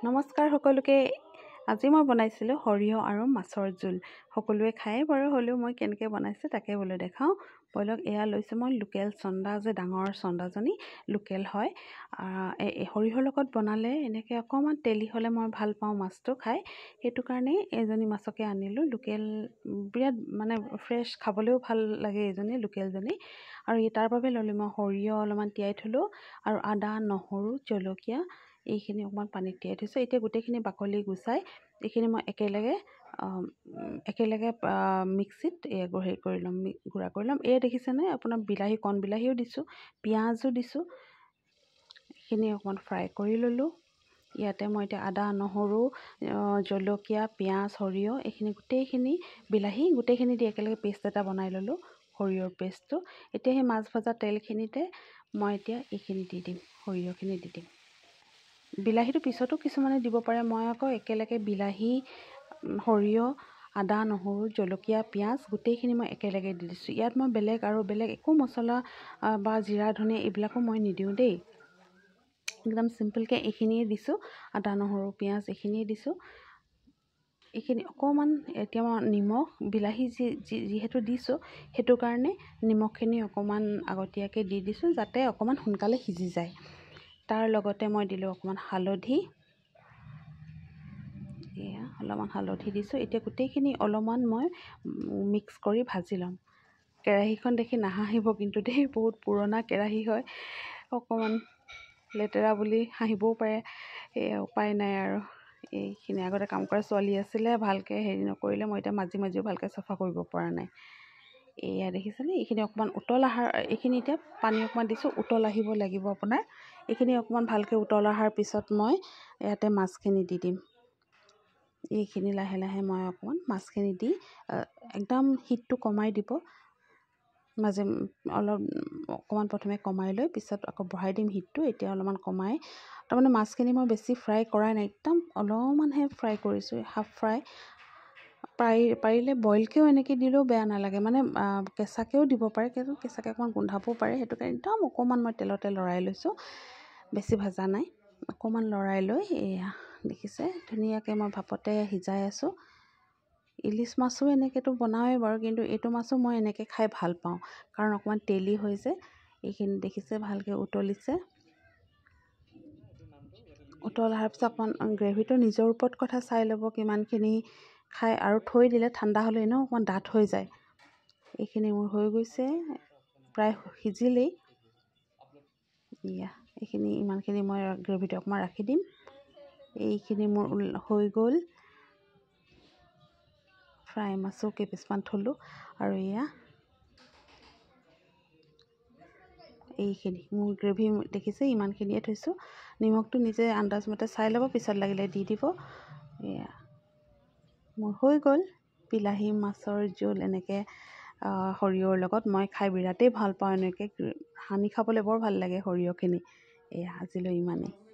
নমস্কাৰ সকলোকে। আজি মই বনাইছিলোঁ সৰিয়হ আৰু মাছৰ জোল। সকলোৱে খায় বাৰু, হ'লেও মই কেনেকৈ বনাইছোঁ তাকে বোলো দেখাওঁ। ব'লক, এয়া লৈছোঁ মই লোকেল চন্দা, যে ডাঙৰ চন্দাজনী লোকেল হয়। সৰিয়হৰ লগত বনালে এনেকৈ অকণমান তেলি হ'লে মই ভাল পাওঁ মাছটো খাই, সেইটো কাৰণেই এজনী মাছকে আনিলোঁ। লোকেল বিৰাট মানে ফ্ৰেছ, খাবলৈও ভাল লাগে এইজনী লোকেলজনী। আৰু তাৰ বাবে ল'লোঁ মই সৰিয়হ অলপমান তিয়াই থ'লোঁ, আৰু আদা, নহৰু, জলকীয়া এইখিনি অকণমান পানীত তিয়াই থৈছোঁ। এতিয়া গোটেইখিনি বাকলি গুচাই এইখিনি মই একেলগে মিক্সিত হেৰি কৰি ল'ম, গুড়া কৰি ল'ম। এই দেখিছেনে আপোনাৰ বিলাহী, কণ বিলাহীও দিছোঁ, পিঁয়াজো দিছোঁ। এইখিনি অকণমান ফ্ৰাই কৰি ল'লোঁ। ইয়াতে মই এতিয়া আদা, নহৰু, জলকীয়া, পিঁয়াজ, সৰিয়হ এইখিনি গোটেইখিনি, বিলাহী গোটেইখিনি দি একেলগে পেষ্ট এটা বনাই ল'লোঁ, সৰিয়হৰ পেষ্টটো। এতিয়া সেই মাছ ভজা তেলখিনিতে মই এতিয়া এইখিনি দি দিম, সৰিয়হখিনি দি দিম। বিলাহীটো পিছতো কিছুমানে দিব পাৰে, মই আকৌ একেলগে বিলাহী, সৰিয়হ, আদা, নহৰু, জলকীয়া, পিঁয়াজ গোটেইখিনি মই একেলগে দি দিছোঁ। ইয়াত মই বেলেগ একো মছলা বা জিৰা, ধনিয়া এইবিলাকো মই নিদিওঁ দেই। একদম চিম্পলকৈ এইখিনিয়ে দিছোঁ, আদা, নহৰু, পিঁয়াজ এইখিনিয়ে দিছোঁ। এইখিনি অকণমান এতিয়া মই নিমখ, বিলাহী যিহেতু দিছোঁ সেইটো কাৰণে নিমখখিনি অকণমান আগতীয়াকৈ দি দিছোঁ, যাতে অকণমান সোনকালে সিজি যায়। তাৰ লগতে মই দিলোঁ অকণমান হালধি, অলপমান হালধি দিছোঁ। এতিয়া গোটেইখিনি অলপমান মই মিক্স কৰি ভাজি ল'ম। কেৰাহীখন দেখি নাহাঁহিব কিন্তু দেই, বহুত পুৰণা কেৰাহী হয়, অকণমান লেতেৰা বুলি হাঁহিবও পাৰে, উপায় নাই আৰু। এইখিনি আগতে কাম কৰা ছোৱালী আছিলে, ভালকৈ হেৰি নকৰিলে, মই এতিয়া মাজিও ভালকৈ চাফা কৰিব পৰা নাই। এয়া দেখিছেনে, এইখিনি অকণমান উতল এইখিনি এতিয়া পানী অকণমান দিছোঁ, উতল আহিব লাগিব আপোনাৰ। এইখিনি অকণমান ভালকৈ উতল অহাৰ পিছত মই ইয়াতে মাছখিনি দি দিম। এইখিনি লাহে লাহে মই অকণমান মাছখিনি দি একদম হিটটো কমাই দিব। অকণমান প্ৰথমে কমাই লৈ পিছত আকৌ বঢ়াই দিম হিটটো। এতিয়া অলপমান কমাই, তাৰমানে মাছখিনি মই বেছি ফ্ৰাই কৰাই নাই, একদম অলপমানহে ফ্ৰাই কৰিছোঁ, হাফ ফ্ৰাই। পাৰিলে বইলকৈও এনেকৈ দিলেও বেয়া নালাগে, মানে কেঁচাকৈও দিব পাৰে, কিন্তু কেঁচাকৈ অকণমান গোন্ধাবও পাৰে, সেইটো কাৰণে একদম অকণমান মই তেলতে লৰাই লৈছোঁ, বেছি ভাজা নাই। অকণমান লৰাই লৈ এয়া দেখিছে ধুনীয়াকৈ মই ভাপতে সিজাই আছোঁ। ইলিচ মাছো এনেকৈতো বনাওঁৱেই বাৰু, কিন্তু এইটো মাছো মই এনেকৈ খাই ভাল পাওঁ, কাৰণ অকণমান তেলি হৈ যে। এইখিনি দেখিছে ভালকৈ উতলিছে। উতল অহাৰ পিছত অকণমান গ্ৰেভিটো নিজৰ ওপৰত কথা, চাই ল'ব কিমানখিনি খাই, আৰু থৈ দিলে ঠাণ্ডা হ'লে এনেও অকণমান ডাঠ হৈ যায়। এইখিনি মোৰ হৈ গৈছে, প্ৰায় সিজিলেই। এইখিনি ইমানখিনি মই গ্ৰেভিটো অকণমান ৰাখি দিম। এইখিনি মোৰ হৈ গ'ল। ফ্ৰাই মাছো কেইপিচমান থ'লোঁ, আৰু এইখিনি মোৰ গ্ৰেভি দেখিছে, ইমানখিনিয়ে থৈছোঁ। নিমখটো নিজে আন্দাজমতে চাই ল'ব, পিছত লাগিলে দি দিব। মোৰ হৈ গ'ল বিলাহী মাছৰ জোল, এনেকৈ সৰিয়হৰ লগত। মই খাই বিৰাটেই ভাল পাওঁ এনেকৈ, সানি খাবলৈ বৰ ভাল লাগে সৰিয়হখিনি। আজিলৈ ইমানেই।